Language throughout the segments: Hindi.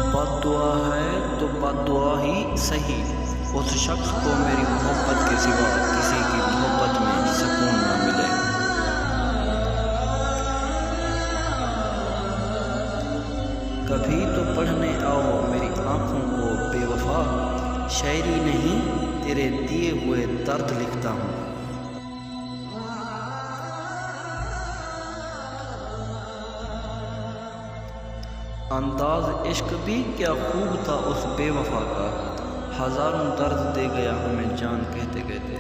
बद्दुआ है तो बद्दुआ ही सही, उस शख्स को मेरी मोहब्बत के सिवा किसी की मोहब्बत में सुकून ना मिले। कभी तो पढ़ने आओ मेरी आँखों को बेवफा, शायरी नहीं तेरे दिए हुए दर्द लिखता हूँ। अंदाज इश्क भी क्या खूब था उस बेवफा का, हजारों दर्द दे गया हमें जान कहते कहते।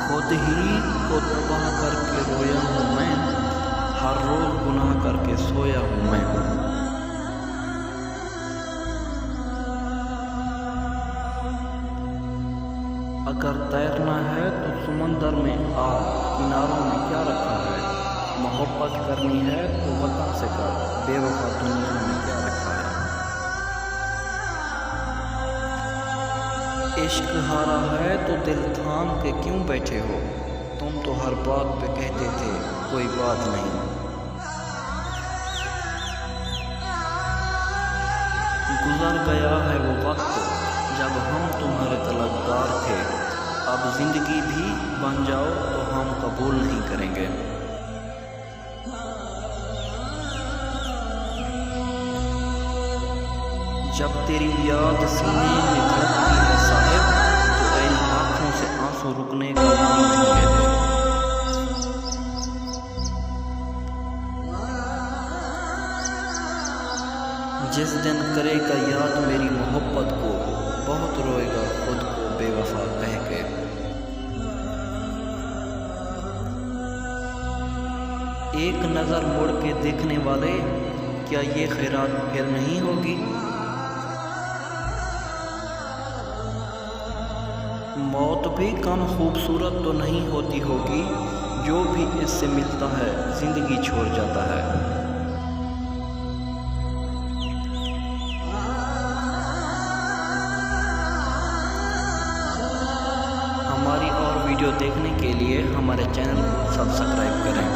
खुद ही को तबाह करके रोया हूँ मैं, हर रोज गुनाह करके सोया हूँ मैं। अगर तैरना है तो समंदर में आ, किनारों में क्या रखा है। मोहब्बत करनी है तो वतन से कर, बेवफा दुनिया में क्या रखा है। इश्क हारा है तो दिल थाम के क्यों बैठे हो, तुम तो हर बात पे कहते थे कोई बात नहीं। गुजर गया है वो वक्त जब हम तुम्हारे तलबगार थे, अब जिंदगी भी बन जाओ तो हम कबूल नहीं करेंगे। जब तेरी याद सीने में धड़कती है साहिब, तो इन आँखों से आंसू रुकने का नाम नहीं लेते। जिस दिन करेगा याद मेरी मोहब्बत को, बहुत रोएगा खुद को बेवफा कह के। एक नज़र मुड़ के देखने वाले, क्या ये खैरात फिर नहीं होगी। मौत भी कम खूबसूरत तो नहीं होती होगी, जो भी इससे मिलता है जिंदगी छोड़ जाता है। हमारी और वीडियो देखने के लिए हमारे चैनल को सब्सक्राइब करें।